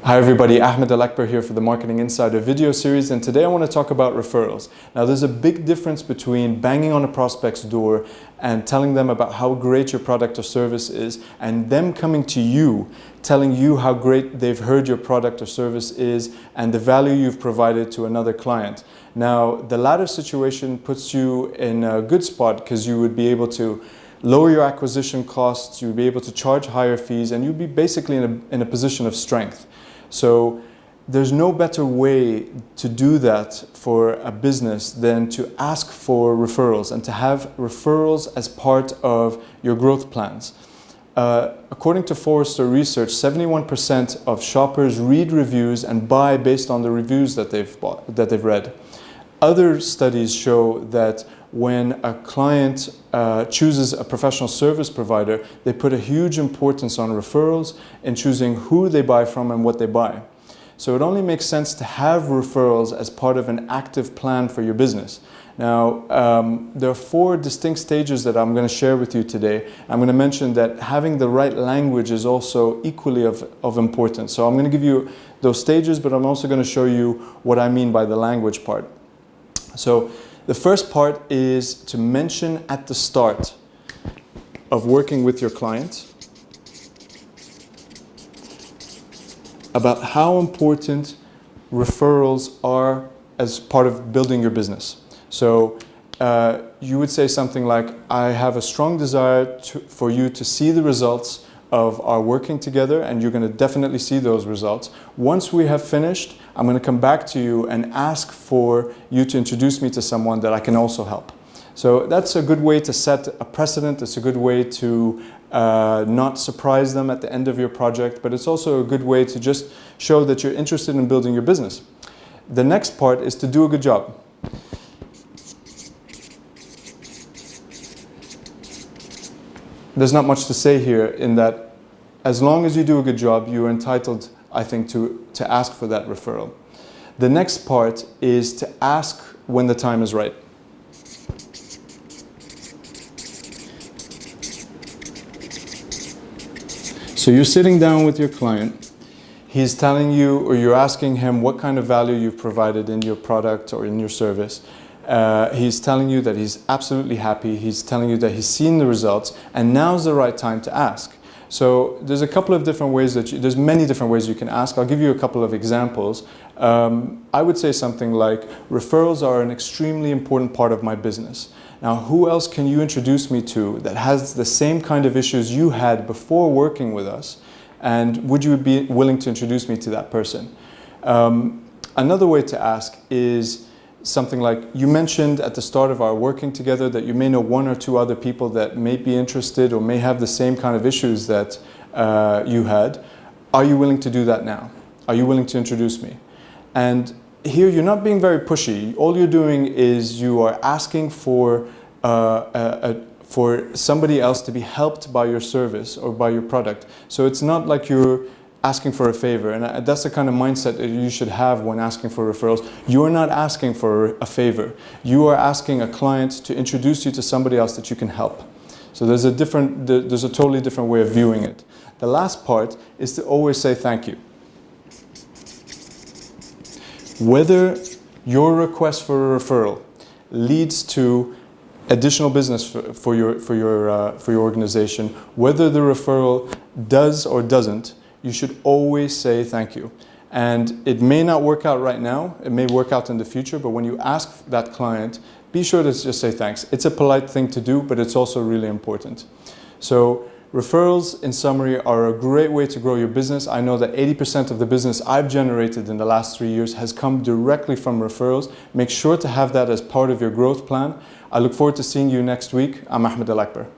Hi everybody, Ahmed Al-Akbar here for the Marketing Insider video series, and today I want to talk about referrals. Now there's a big difference between banging on a prospect's door and telling them about how great your product or service is and them coming to you, telling you how great they've heard your product or service is and the value you've provided to another client. Now the latter situation puts you in a good spot because you would be able to lower your acquisition costs, you'd be able to charge higher fees, and you'd be basically in a position of strength. So there's no better way to do that for a business than to ask for referrals and to have referrals as part of your growth plans. According to Forrester research, 71% of shoppers read reviews and buy based on the reviews that they've read. Other studies show that when a client chooses a professional service provider, they put a huge importance on referrals in choosing who they buy from and what they buy. So it only makes sense to have referrals as part of an active plan for your business. Now, there are 4 distinct stages that I'm going to share with you today. I'm going to mention that having the right language is also equally of importance. So I'm going to give you those stages, but I'm also going to show you what I mean by the language part. So the first part is to mention at the start of working with your client about how important referrals are as part of building your business. So you would say something like, I have a strong desire for you to see the results of our working together, and you're going to definitely see those results. Once we have finished, I'm going to come back to you and ask for you to introduce me to someone that I can also help. So that's a good way to set a precedent. It's a good way to not surprise them at the end of your project, but it's also a good way to just show that you're interested in building your business. The next part is to do a good job. There's not much to say here in that as long as you do a good job, you're entitled, I think, to ask for that referral. The next part is to ask when the time is right. So you're sitting down with your client, he's telling you, or you're asking him what kind of value you've provided in your product or in your service. He's telling you that he's absolutely happy, he's telling you that he's seen the results, and now's the right time to ask. So there's a couple of different ways there's many different ways you can ask. I'll give you a couple of examples. I would say something like, referrals are an extremely important part of my business. Now, who else can you introduce me to that has the same kind of issues you had before working with us? And would you be willing to introduce me to that person? Another way to ask is something like, you mentioned at the start of our working together that you may know 1 or 2 other people that may be interested or may have the same kind of issues that you had. Are you willing to do that now? Are you willing to introduce me? And here you're not being very pushy. All you're doing is you are asking for somebody else to be helped by your service or by your product. So it's not like you're asking for a favor, and that's the kind of mindset that you should have when asking for referrals. You're not asking for a favor. You are asking a client to introduce you to somebody else that you can help. So there's a totally different way of viewing it. The last part is to always say thank you. Whether your request for a referral leads to additional business for your organization, whether the referral does or doesn't, you should always say thank you. And it may not work out right now, it may work out in the future, but when you ask that client, be sure to just say thanks. It's a polite thing to do, but it's also really important. So referrals, in summary, are a great way to grow your business. I know that 80% of the business I've generated in the last 3 years has come directly from referrals. Make sure to have that as part of your growth plan. I look forward to seeing you next week. I'm Ahmed Al-Akbar.